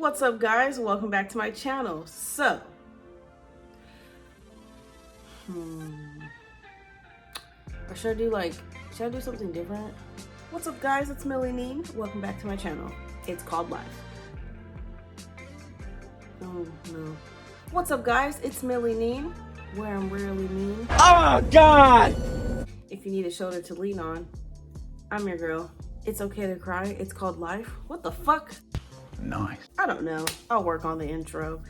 What's up, guys? Welcome back to my channel. So, or should I do something different? What's up, guys? It's MILLYNEEN. Welcome back to my channel. It's called Life. Oh no. What's up, guys? It's MILLYNEEN, where I'm rarely mean. Oh God! If you need a shoulder to lean on, I'm your girl. It's okay to cry. It's called Life. What the fuck? Nice. I don't know. I'll work on the intro.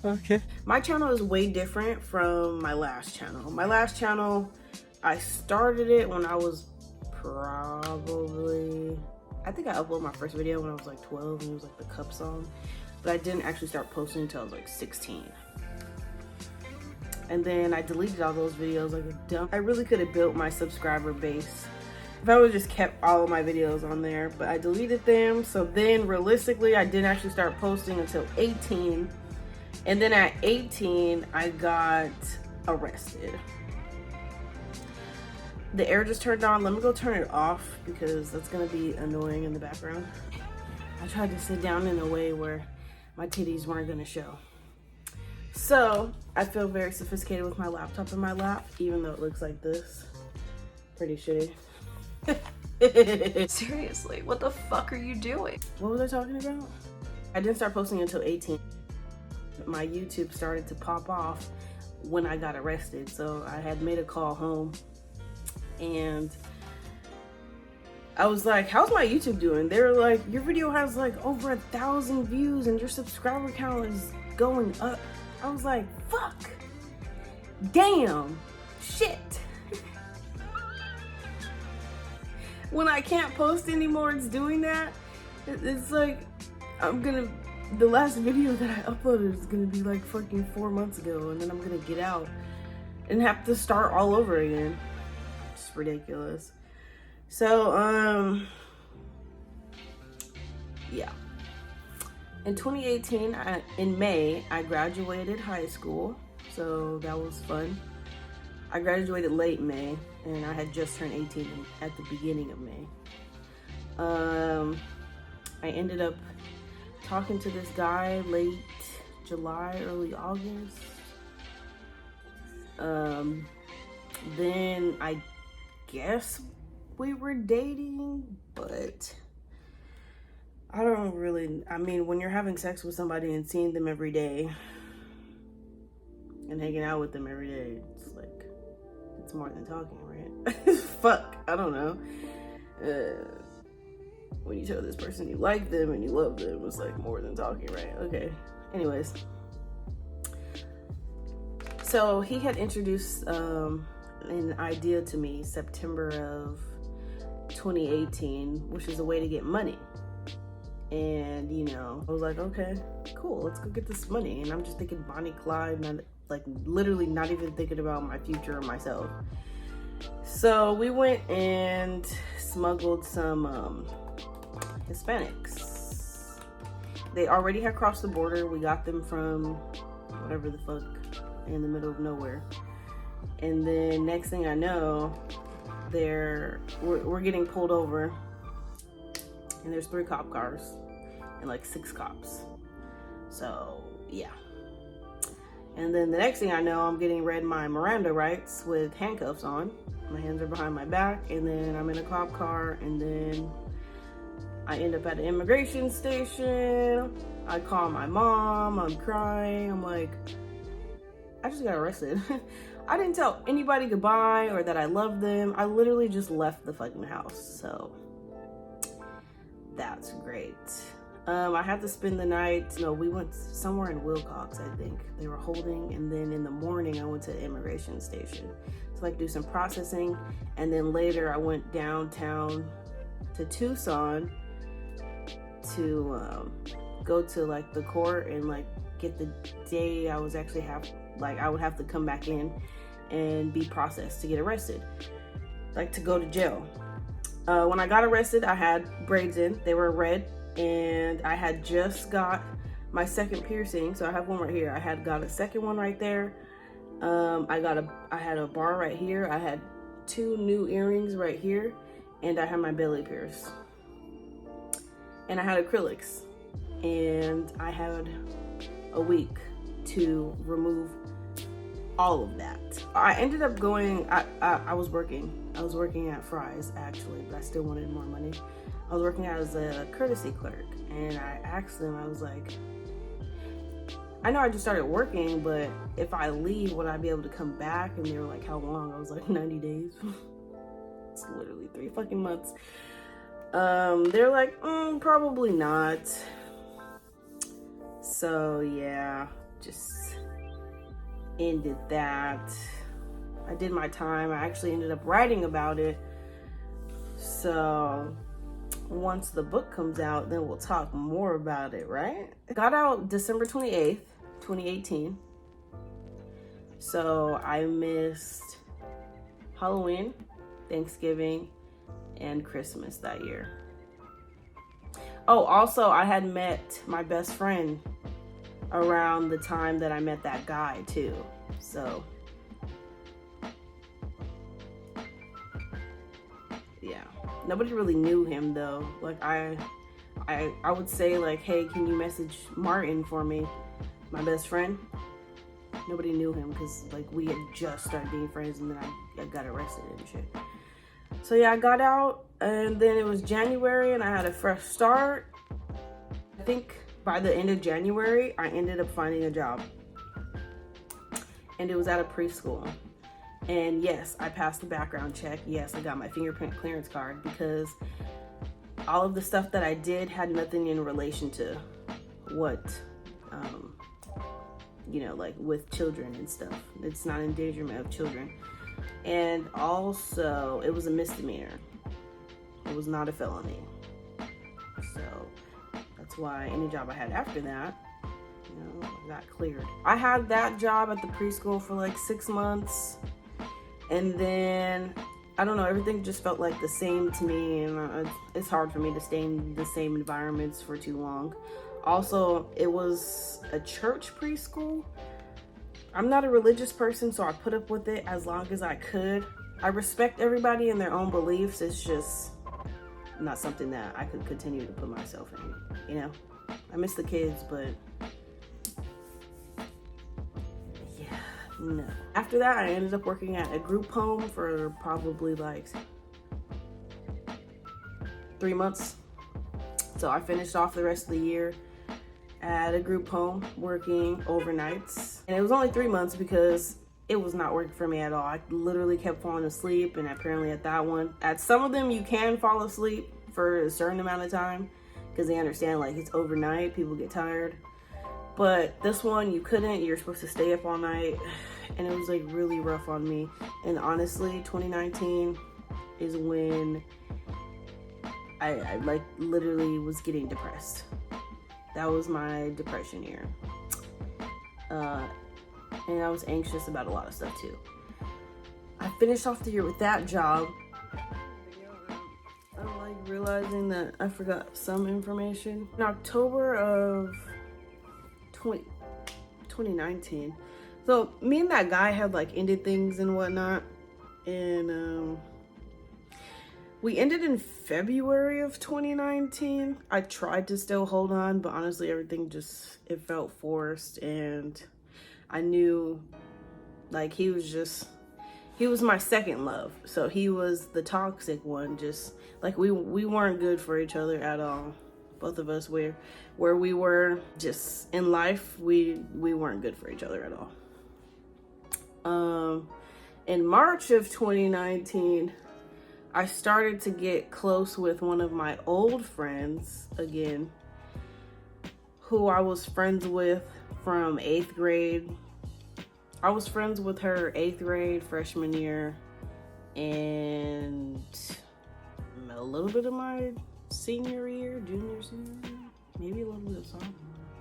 Okay. My channel is way different from my last channel. My last channel, I started it when I was probably, I think I uploaded my first video when I was like 12 and it was like the cup song. But I didn't actually start posting until I was like 16. And then I deleted all those videos like a dumb. I really could have built my subscriber base if I would have just kept all of my videos on there, but I deleted them. So then realistically, I didn't actually start posting until 18. And then at 18, I got arrested. The air just turned on. Let me go turn it off because that's gonna be annoying in the background. I tried to sit down in a way where my titties weren't gonna show. So I feel very sophisticated with my laptop in my lap, even though it looks like this. Pretty shitty. Seriously, what the fuck are you doing? What was I talking about? I didn't start posting until 18. My YouTube started to pop off when I got arrested. So I had made a call home and I was like, how's my YouTube doing? They were like, your video has like over 1,000 views and your subscriber count is going up. I was like, fuck, damn, shit. When I can't post anymore, it's doing that. It's like, the last video that I uploaded is gonna be like fucking 4 months ago, and then I'm gonna get out and have to start all over again. It's ridiculous. So, yeah. In 2018, in May, I graduated high school, so that was fun. I graduated late May, and I had just turned 18 at the beginning of May. I ended up talking to this guy late July, early August. Then I guess we were dating, but I don't really, I mean, when you're having sex with somebody and seeing them every day and hanging out with them every day, it's like, it's more than talking, right? Fuck, I don't know. When you tell this person you like them and you love them, it's like more than talking, right? Okay, anyways. So he had introduced an idea to me September of 2018, which is a way to get money. And, you know, I was like, okay, cool, let's go get this money. And I'm just thinking Bonnie Clyde, not, like literally not even thinking about my future or myself. So we went and smuggled some Hispanics. They already had crossed the border. We got them from whatever the fuck in the middle of nowhere. And then next thing I know, we're getting pulled over and there's 3 cop cars and like 6 cops. So yeah. And then the next thing I know, I'm getting read my Miranda rights with handcuffs on. My hands are behind my back, and then I'm in a cop car, and then I end up at an immigration station. I call my mom, I'm crying. I'm like, I just got arrested. I didn't tell anybody goodbye or that I loved them. I literally just left the fucking house. So that's great. I had to spend the night, we went somewhere in Wilcox, I think. They were holding, and then in the morning I went to the immigration station to like do some processing, and then later I went downtown to Tucson to go to like the court and like get the day I was actually I would have to come back in and be processed to get arrested, like to go to jail. When I got arrested, I had braids in, they were red. And I had just got my second piercing, so I have one right here. I had got a second one right there. I had a bar right here. I had 2 new earrings right here, and I had my belly pierced. And I had acrylics. and I had a week to remove all of that. I ended up going, I was working at Fry's actually, but I still wanted more money. I was working as a courtesy clerk, and I asked them, I was like, I know I just started working, but if I leave, would I be able to come back? And they were like, how long? I was like, 90 days. It's literally 3 fucking months. They're like, probably not. So yeah, just ended that. I did my time. I actually ended up writing about it. So once the book comes out, then we'll talk more about it, right? It got out December 28th, 2018. So I missed Halloween, Thanksgiving, and Christmas that year. Oh, also I had met my best friend around the time that I met that guy too. So yeah, nobody really knew him though. Like I would say like, hey, can you message Martin for me, my best friend? Nobody knew him because like we had just started being friends, and then I got arrested and shit. So yeah, I got out, and then it was January and I had a fresh start. I think by the end of January, I ended up finding a job, and it was at a preschool. And yes, I passed the background check. Yes, I got my fingerprint clearance card, because all of the stuff that I did had nothing in relation to what, you know, like with children and stuff. It's not endangerment of children. And also, it was a misdemeanor. It was not a felony. So that's why any job I had after that, you know, got cleared. I had that job at the preschool for like 6 months. And then, I don't know, everything just felt like the same to me, and it's hard for me to stay in the same environments for too long. Also, it was a church preschool. I'm not a religious person, so I put up with it as long as I could. I respect everybody and their own beliefs. It's just not something that I could continue to put myself in, you know? I miss the kids, but no. After that, I ended up working at a group home for probably like 3 months. So I finished off the rest of the year at a group home working overnights. And it was only 3 months because it was not working for me at all. I literally kept falling asleep, and apparently at that one, at some of them you can fall asleep for a certain amount of time because they understand like it's overnight, people get tired. But this one you couldn't, you're supposed to stay up all night, and it was like really rough on me. And honestly, 2019 is when I like literally was getting depressed. That was my depression year. And I was anxious about a lot of stuff too. I finished off the year with that job. I'm like realizing that I forgot some information. In October of 2019. So me and that guy had like ended things and whatnot. And we ended in February of 2019. I tried to still hold on, but honestly everything just, it felt forced. And I knew like he was my second love. So he was the toxic one. Just like we weren't good for each other at all. Both of us where we were just in life, we weren't good for each other at all. In March of 2019, I started to get close with one of my old friends again, who I was friends with from 8th grade. I was friends with her 8th grade, freshman year, and a little bit of my senior year, junior, maybe a little bit of sophomore.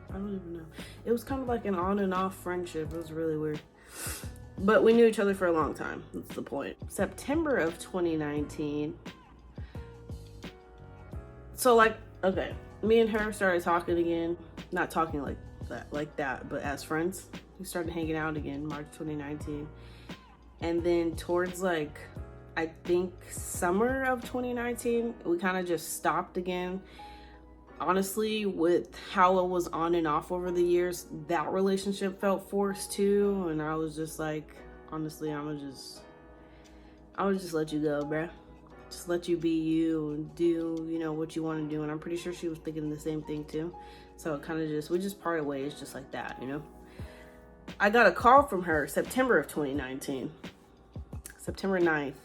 I don't even know. It was kind of like an on and off friendship. It was really weird. But we knew each other for a long time. That's the point. September of 2019. So like, okay, me and her started talking again. Not talking like that, but as friends. We started hanging out again, March 2019. And then towards like, I think summer of 2019, we kind of just stopped again. honestly, with how it was on and off over the years, that relationship felt forced too. And I was just like, honestly, I would just let you go, bruh. Just let you be you and do, you know, what you want to do. And I'm pretty sure she was thinking the same thing too. So it kind of just, we just parted ways just like that, you know. I got a call from her September of 2019. September 9th,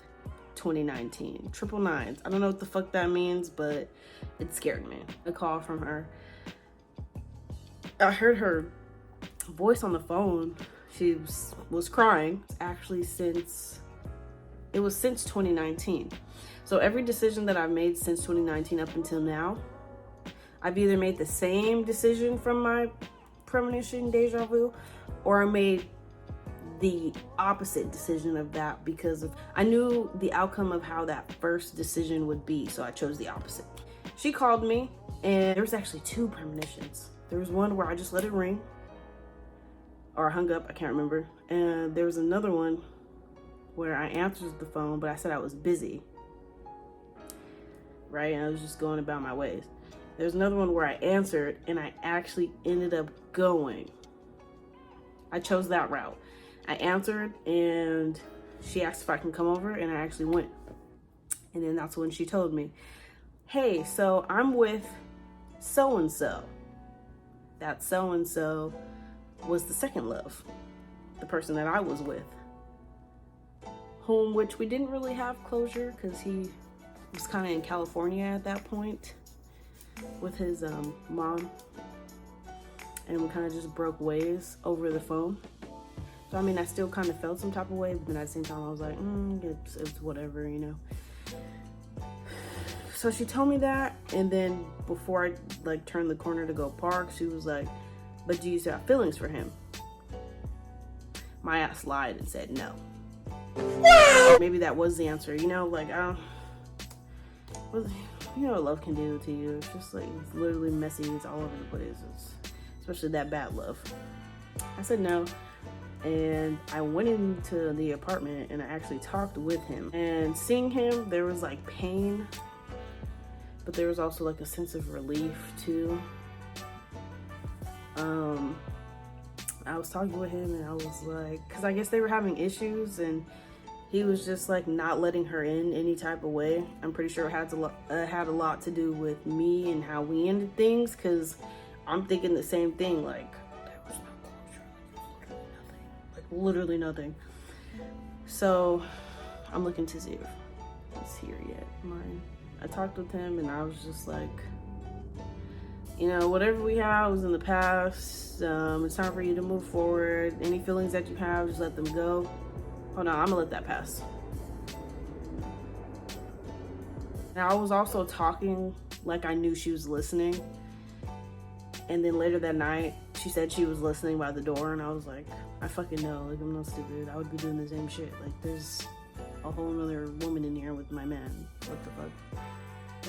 2019. Triple nines. I don't know what the fuck that means, but it scared me. A call from her. I heard her voice on the phone. She was crying. Actually, since 2019. So every decision that I've made since 2019 up until now, I've either made the same decision from my premonition deja vu, or I made the opposite decision of that because I knew the outcome of how that first decision would be, so I chose the opposite. She called me, and there was actually two premonitions. There was one where I just let it ring, or hung up, I can't remember. And there was another one where I answered the phone, but I said I was busy, right? And I was just going about my ways. There's another one where I answered, and I actually ended up going. I chose that route. I answered, and she asked if I can come over, and I actually went. And then that's when she told me, hey, so I'm with so-and-so. That so-and-so was the second love, the person that I was with, which we didn't really have closure because he was kind of in California at that point with his mom, and we kind of just broke ways over the phone. So I mean, I still kind of felt some type of way, but then at the same time I was like, it's whatever, you know. So she told me that, and then before I like turned the corner to go park, she was like, but do you still have feelings for him? My ass lied and said no. Maybe that was the answer, you know, like, you know what love can do to you. It's just like, it's literally messy, it's all over the place, especially that bad love. I said no, and I went into the apartment and I actually talked with him. And seeing him, there was like pain, but there was also like a sense of relief too. I was talking with him, and I was like, because I guess they were having issues, and he was just like not letting her in any type of way. I'm pretty sure it had a lot to do with me and how we ended things, because I'm thinking the same thing, like there was no closure, like literally nothing. So I'm looking to see if he's here yet. I talked with him, and I was just like, you know, whatever we had was in the past. It's time for you to move forward. Any feelings that you have, just let them go. Oh no, I'm gonna let that pass. Now, I was also talking like I knew she was listening. And then later that night, she said she was listening by the door, and I was like, I fucking know, like, I'm not stupid. I would be doing the same shit. Like, there's a whole other woman in here with my man. What the fuck?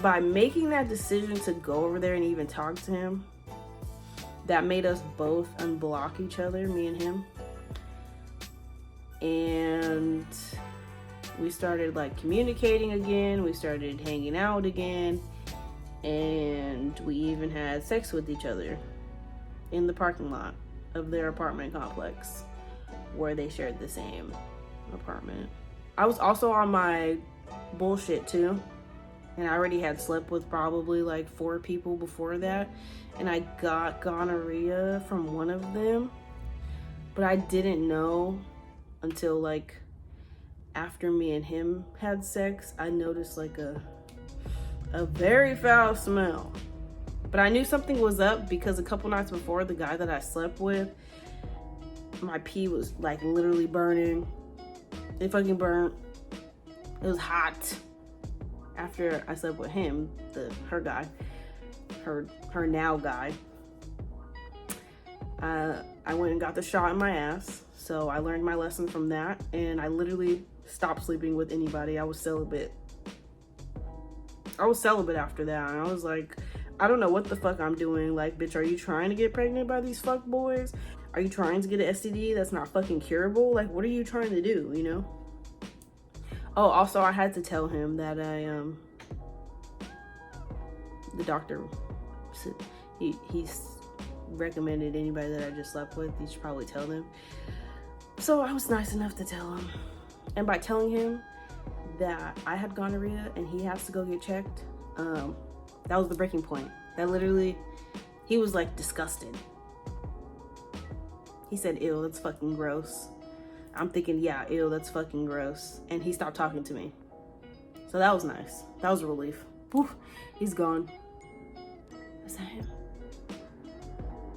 By making that decision to go over there and even talk to him, that made us both unblock each other, me and him. And we started like communicating again. We started hanging out again. And we even had sex with each other in the parking lot of their apartment complex where they shared the same apartment. I was also on my bullshit too. And I already had slept with probably like 4 people before that. And I got gonorrhea from one of them. But I didn't know until like after me and him had sex. I noticed like a very foul smell. But I knew something was up because a couple nights before, the guy that I slept with, my pee was like literally burning. It fucking burnt. It was hot. After I slept with him, her now guy, I went and got the shot in my ass. So I learned my lesson from that, and I literally stopped sleeping with anybody. I was celibate after that, and I was like, I don't know what the fuck I'm doing. Like, bitch, are you trying to get pregnant by these fuck boys? Are you trying to get an STD that's not fucking curable? Like, what are you trying to do, you know? Oh, also, I had to tell him that the doctor He's recommended anybody that I just slept with, you should probably tell them. So I was nice enough to tell him. And by telling him that I had gonorrhea and he has to go get checked, that was the breaking point. That literally, he was like disgusted. He said, ew, that's fucking gross. I'm thinking, yeah, ew, that's fucking gross. And he stopped talking to me. So that was nice. That was a relief. Whew, he's gone. Is that him?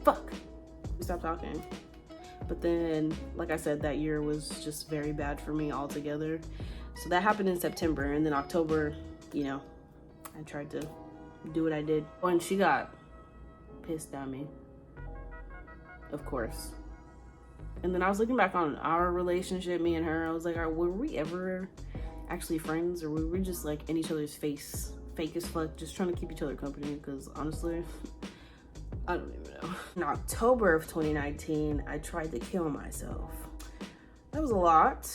Fuck. We stopped talking. But then, like I said, that year was just very bad for me altogether. So that happened in September. And then October, you know, I tried to do what I did. And she got pissed at me. Of course. And then I was looking back on our relationship, me and her. I was like, were we ever actually friends? Or were we just like in each other's face, fake as fuck, just trying to keep each other company? Because honestly, I don't even know. In October of 2019, I tried to kill myself. That was a lot.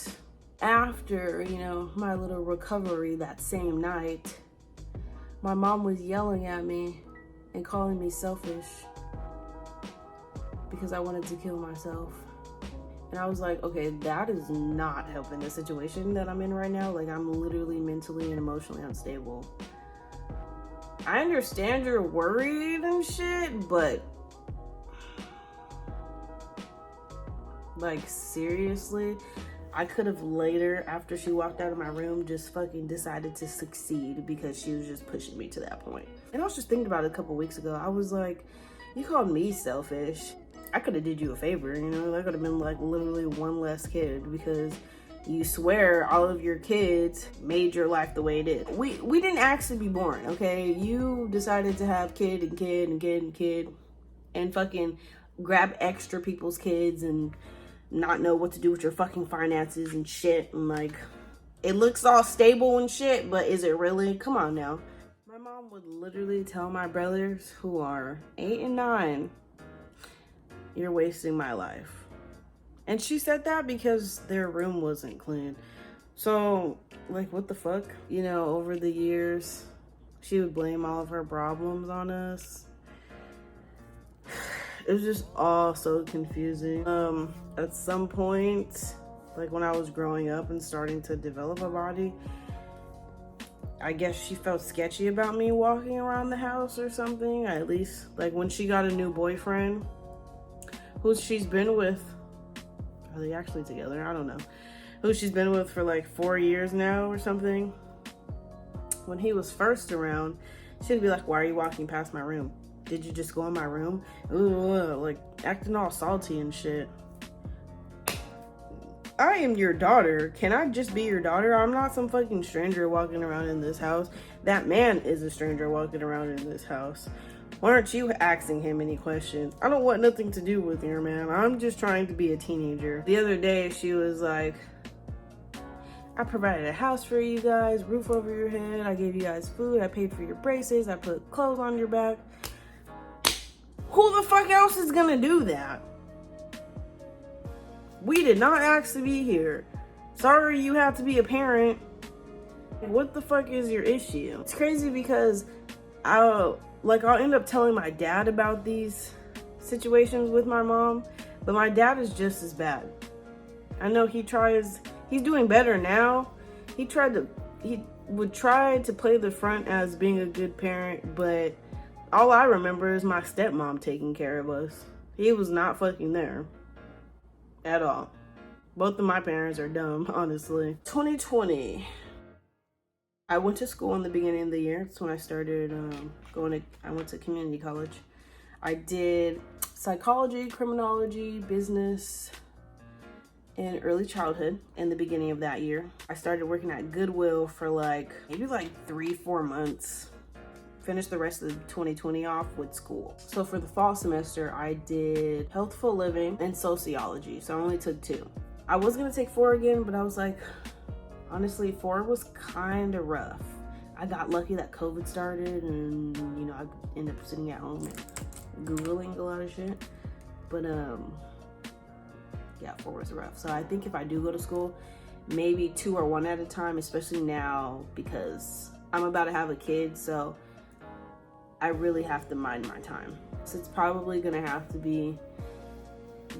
After, you know, my little recovery that same night, my mom was yelling at me and calling me selfish because I wanted to kill myself. And I was like, okay, that is not helping the situation that I'm in right now. Like, I'm literally mentally and emotionally unstable. I understand you're worried and shit, but like, seriously, I could have later, after she walked out of my room, just fucking decided to succeed because she was just pushing me to that point. And I was just thinking about it a couple weeks ago. I was like, you called me selfish. I could have did you a favor, you know? That could have been like literally one less kid because you swear all of your kids made your life the way it is. We didn't actually be born, okay? You decided to have kid and kid and kid and kid and fucking grab extra people's kids and not know what to do with your fucking finances and shit. And like, it looks all stable and shit, but is it really? Come on now. My mom would literally tell my brothers who are 8 and 9, you're wasting my life. And she said that because their room wasn't clean. So, like, what the fuck? You know, over the years, she would blame all of her problems on us. It was just all so confusing. At some point, like when I was growing up and starting to develop a body, I guess she felt sketchy about me walking around the house or something. At least, like when she got a new boyfriend, who she's been with, are they actually together? I don't know. Who she's been with for like 4 years now or something. When he was first around, she'd be like, why are you walking past my room? Did you just go in my room? Ooh, like acting all salty and shit. I am your daughter. Can I just be your daughter? I'm not some fucking stranger walking around in this house. That man is a stranger walking around in this house. Why aren't you asking him any questions? I don't want nothing to do with your man. I'm just trying to be a teenager. The other day, she was like, I provided a house for you guys, roof over your head. I gave you guys food. I paid for your braces. I put clothes on your back. Who the fuck else is gonna do that? We did not ask to be here. Sorry you have to be a parent. What the fuck is your issue? It's crazy because I'll end up telling my dad about these situations with my mom, but my dad is just as bad. I know he's doing better now. He would try to play the front as being a good parent, but all I remember is my stepmom taking care of us. He was not fucking there at all. Both of my parents are dumb, honestly. 2020. I went to school in the beginning of the year. That's when I started I went to community college. I did psychology, criminology, business, and early childhood in the beginning of that year. I started working at Goodwill for maybe 3-4 months. Finished the rest of 2020 off with school. So for the fall semester, I did healthful living and sociology. So I only took 2. I was gonna take 4 again, but I was like, honestly, 4 was kind of rough. I got lucky that COVID started and, you know, I ended up sitting at home and Googling a lot of shit. But, yeah, 4 was rough. So I think if I do go to school, maybe 2 or 1 at a time, especially now because I'm about to have a kid. So I really have to mind my time. So it's probably gonna have to be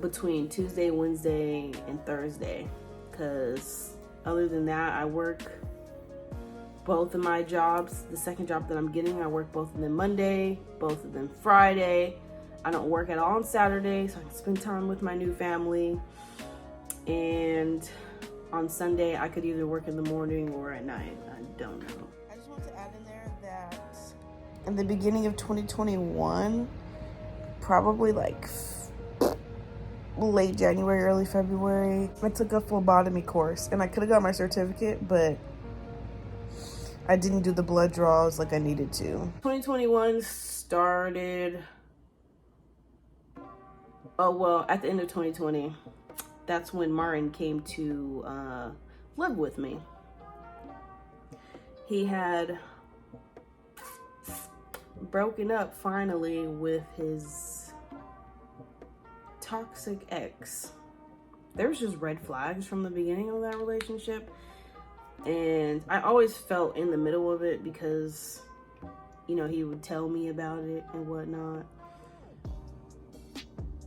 between Tuesday, Wednesday, and Thursday, because other than that, I work both of my jobs. The second job that I'm getting, I work both of them Monday, both of them Friday. I don't work at all on Saturday, so I can spend time with my new family. And on Sunday, I could either work in the morning or at night. I don't know. I just want to add in there that in the beginning of 2021, probably like late January, early February, I took a phlebotomy course, and I could have got my certificate, but I didn't do the blood draws like I needed to. 2021 started, at the end of 2020. That's when Martin came to live with me. He had broken up finally with his toxic ex. There was just red flags from the beginning of that relationship, and I always felt in the middle of it because, you know, he would tell me about it and whatnot.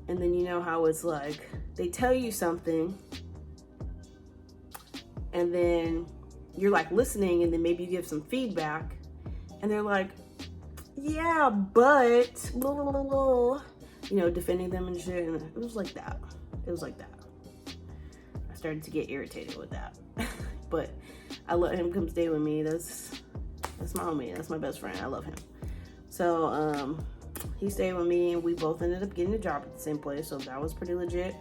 And then you know how it's like, they tell you something and then you're like listening, and then maybe you give some feedback and they're like, yeah, but blah, blah, blah, blah. You know, defending them and shit. And it was like that. It was like that. I started to get irritated with that. But I let him come stay with me. That's my homie. That's my best friend. I love him. So he stayed with me, and we both ended up getting a job at the same place, so that was pretty legit.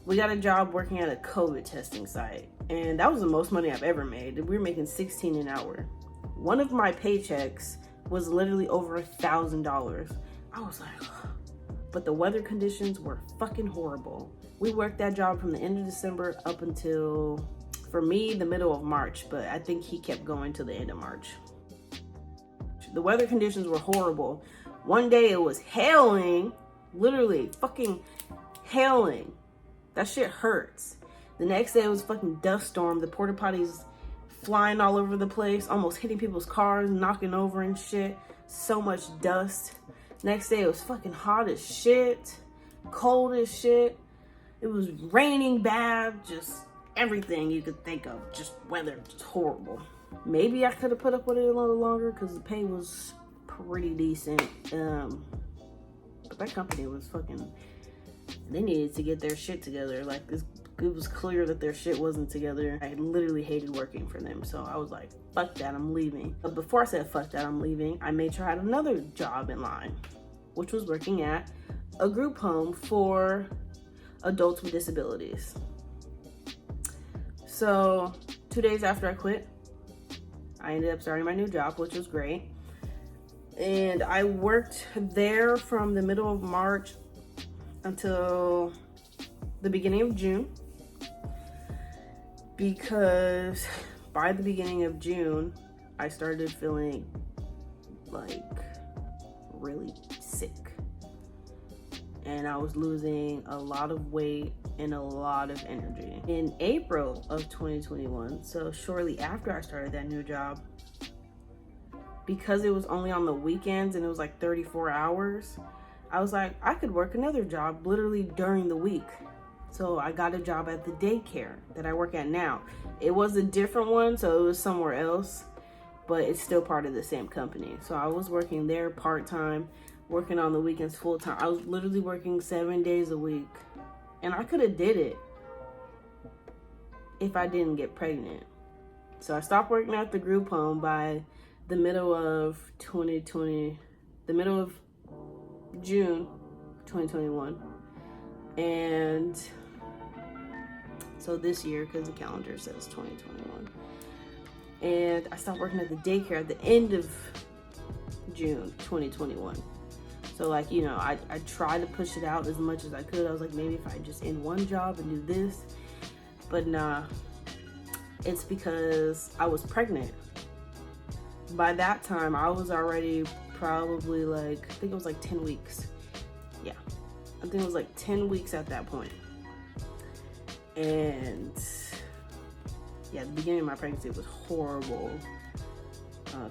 We got a job working at a COVID testing site, and that was the most money I've ever made. We were making $16 an hour. One of my paychecks was literally over $1,000. I was like, but the weather conditions were fucking horrible. We worked that job from the end of December up until, for me, the middle of March, but I think he kept going to the end of March. The weather conditions were horrible. One day it was hailing, literally fucking hailing. That shit hurts. The next day it was fucking dust storm. The porta potties flying all over the place, almost hitting people's cars, knocking over and shit. So much dust. Next day it was fucking hot as shit, cold as shit. It was raining bad, just everything you could think of. Just weather, just horrible. Maybe I could have put up with it a little longer because the pay was pretty decent. But that company was fucking, they needed to get their shit together. Like, it was clear that their shit wasn't together. I literally hated working for them. So I was like, fuck that, I'm leaving. But before I said fuck that, I'm leaving, I made sure I had another job in line, which was working at a group home for adults with disabilities. So 2 days after I quit, I ended up starting my new job, which was great. And I worked there from the middle of March until the beginning of June, because by the beginning of June, I started feeling like really sick. And I was losing a lot of weight and a lot of energy. In April of 2021, so shortly after I started that new job, because it was only on the weekends and it was like 34 hours, I was like, I could work another job literally during the week. So I got a job at the daycare that I work at now. It was a different one, so it was somewhere else, but it's still part of the same company. So I was working there part-time, working on the weekends full-time. I was literally working 7 days a week. And I could have did it if I didn't get pregnant. So I stopped working at the group home by the middle of 2020, the middle of June 2021. And so this year, because the calendar says 2021. And I stopped working at the daycare at the end of June 2021. So like, you know, I tried to push it out as much as I could. I was like, maybe if I just end one job and do this. But nah, it's because I was pregnant. By that time, I was already probably like, I think it was like 10 weeks. Yeah, I think it was like 10 weeks at that point. And yeah, the beginning of my pregnancy was horrible.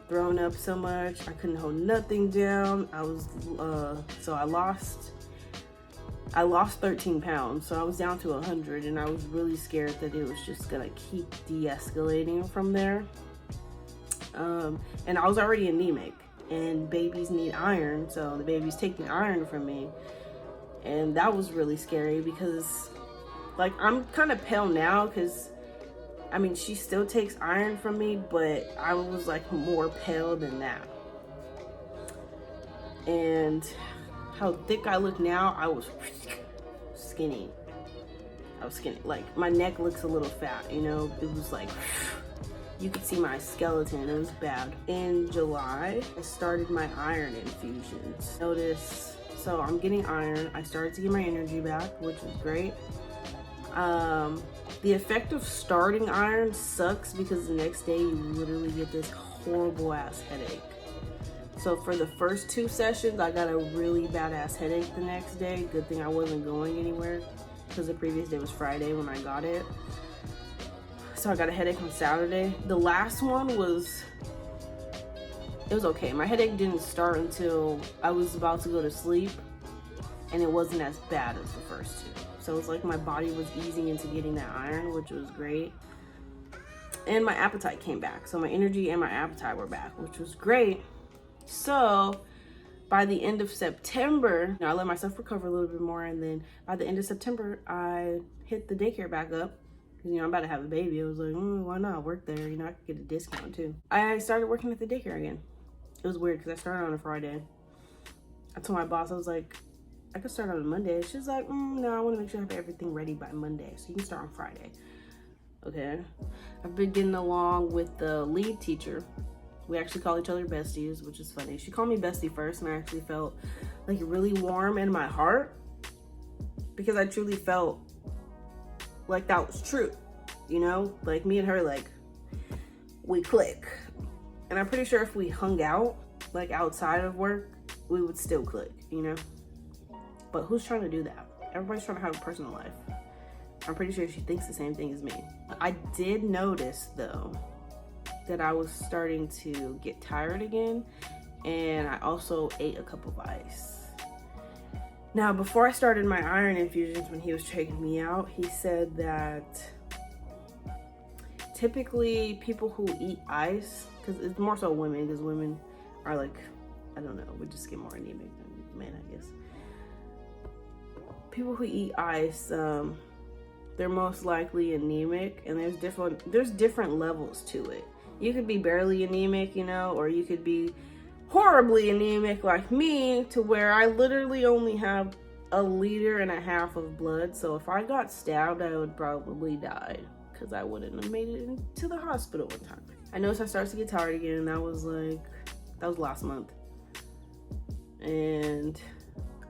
throwing up so much. I couldn't hold nothing down. I was, so I lost 13 pounds. So I was down to 100, and I was really scared that it was just gonna keep de-escalating from there. And I was already anemic, and babies need iron. So the baby's taking iron from me. And that was really scary because like I'm kind of pale now because I mean, she still takes iron from me, but I was like more pale than that. And how thick I look now, I was skinny. I was skinny. Like my neck looks a little fat, you know? It was like, you could see my skeleton. It was bad. In July, I started my iron infusions. Notice, so I'm getting iron. I started to get my energy back, which was great. The effect of starting iron sucks because the next day you literally get this horrible ass headache. So for the first 2 sessions, I got a really bad ass headache the next day. Good thing I wasn't going anywhere because the previous day was Friday when I got it. So I got a headache on Saturday. The last one it was okay. My headache didn't start until I was about to go to sleep, and it wasn't as bad as the first 2. So it's like my body was easing into getting that iron, which was great. And my appetite came back. So my energy and my appetite were back, which was great. So by the end of September, I let myself recover a little bit more. And then by the end of September, I hit the daycare back up. You know, I'm about to have a baby. I was like, why not work there? You know, I could get a discount too. I started working at the daycare again. It was weird because I started on a Friday. I told my boss, I was like, I could start on a Monday. She's like, no, I want to make sure I have everything ready by Monday, so you can start on Friday. Okay. I've been getting along with the lead teacher. We actually call each other besties, which is funny. She called me bestie first, and I actually felt like really warm in my heart because I truly felt like that was true. You know, like me and her, like we click. And I'm pretty sure if we hung out like outside of work, we would still click, you know? But who's trying to do that? Everybody's trying to have a personal life. I'm pretty sure she thinks the same thing as me. I did notice though that I was starting to get tired again, and I also ate a cup of ice. Now, before I started my iron infusions, when he was checking me out, he said that typically people who eat ice, because it's more so women, because women are like, I don't know, we just get more anemic than men, I guess. People who eat ice, they're most likely anemic, and there's different levels to it. You could be barely anemic, you know, or you could be horribly anemic like me, to where I literally only have 1.5 liters of blood. So if I got stabbed, I would probably die because I wouldn't have made it into the hospital one time. I noticed I started to get tired again, and that was last month. And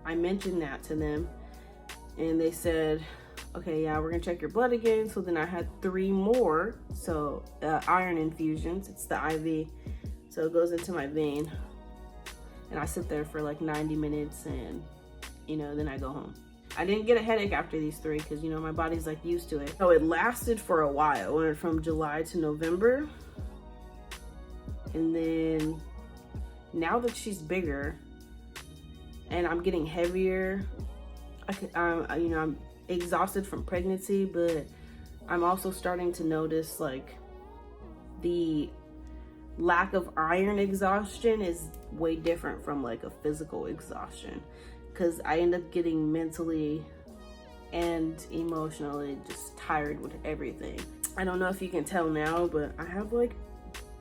I mentioned that to them, and they said, okay, yeah, we're gonna check your blood again. So then I had 3 more, so iron infusions. It's the IV, so it goes into my vein, and I sit there for like 90 minutes, and you know, then I go home. I didn't get a headache after these 3 because, you know, my body's like used to it. So it lasted for a while. It went from July to November, and then now that she's bigger and I'm getting heavier, I'm exhausted from pregnancy, but I'm also starting to notice like the lack of iron exhaustion is way different from like a physical exhaustion, because I end up getting mentally and emotionally just tired with everything. I don't know if you can tell now, but I have like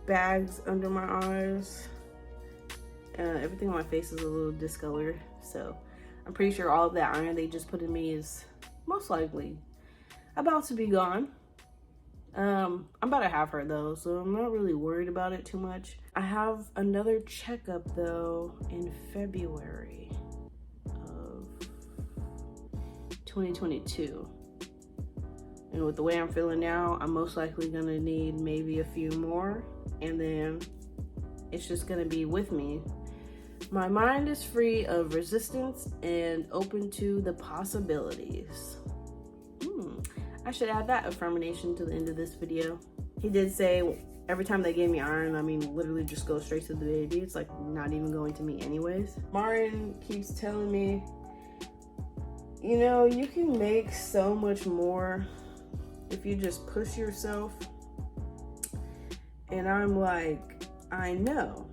bags under my eyes. Everything on my face is a little discolored, so I'm pretty sure all of that iron they just put in me is most likely about to be gone. I'm about to have her though, so I'm not really worried about it too much. I have another checkup though in February of 2022. And with the way I'm feeling now, I'm most likely gonna need maybe a few more, and then it's just gonna be with me. My mind is free of resistance and open to the possibilities. I should add that affirmation to the end of this video. He did say Every time they gave me iron, I mean, literally just go straight to the baby. It's like not even going to me anyways. Marin keeps telling me, you know, you can make so much more if you just push yourself. And I'm like, I know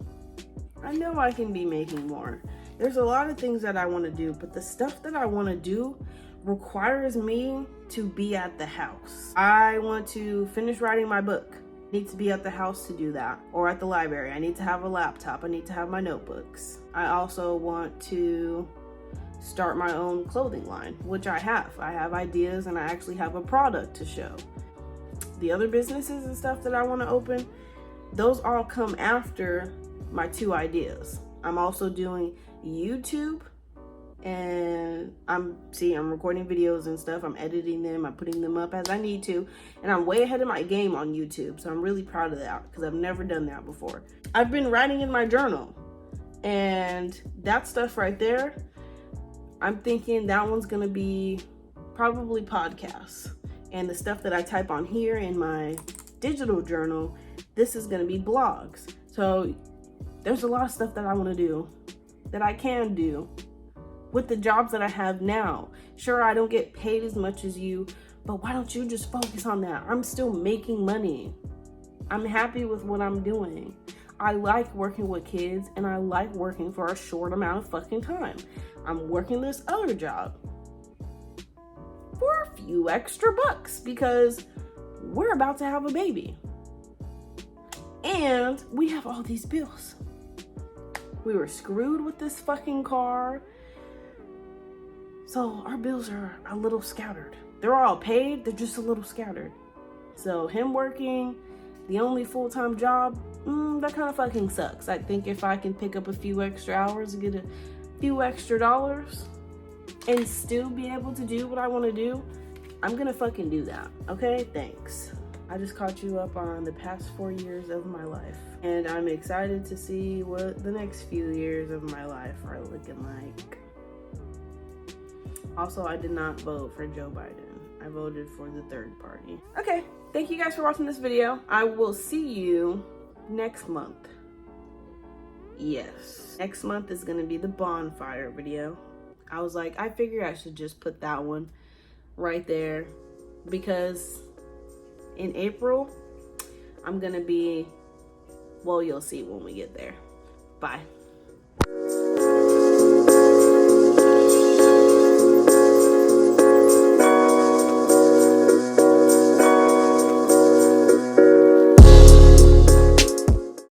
I can be making more. There's a lot of things that I want to do, but the stuff that I want to do requires me to be at the house. I want to finish writing my book. Need to be at the house to do that, or at the library. I need to have a laptop. I need to have my notebooks. I also want to start my own clothing line, which I have. I have ideas and I actually have a product to show. The other businesses and stuff that I want to open, those all come after my 2 ideas. I'm also doing YouTube, and I'm recording videos and stuff. I'm editing them, I'm putting them up as I need to, and I'm way ahead of my game on YouTube, so I'm really proud of that because I've never done that before. I've been writing in my journal, and that stuff right there, I'm thinking that one's gonna be probably podcasts, and the stuff that I type on here in my digital journal, this is gonna be blogs. So there's a lot of stuff that I want to do, that I can do with the jobs that I have now. Sure, I don't get paid as much as you, but why don't you just focus on that? I'm still making money. I'm happy with what I'm doing. I like working with kids, and I like working for a short amount of fucking time. I'm working this other job for a few extra bucks because we're about to have a baby. And we have all these bills. We were screwed with this fucking car. So our bills are a little scattered. They're all paid, they're just a little scattered. So him working the only full-time job, that kind of fucking sucks. I think if I can pick up a few extra hours and get a few extra dollars and still be able to do what I want to do, I'm gonna fucking do that. Okay, thanks. I just caught you up on the past 4 years of my life, and I'm excited to see what the next few years of my life are looking like. Also, I did not vote for Joe Biden. I voted for the third party. Okay, thank you guys for watching this video. I will see you next month. Yes, next month is gonna be the bonfire video. I was like, I figured I should just put that one right there because in April, I'm gonna be, well, you'll see when we get there. Bye.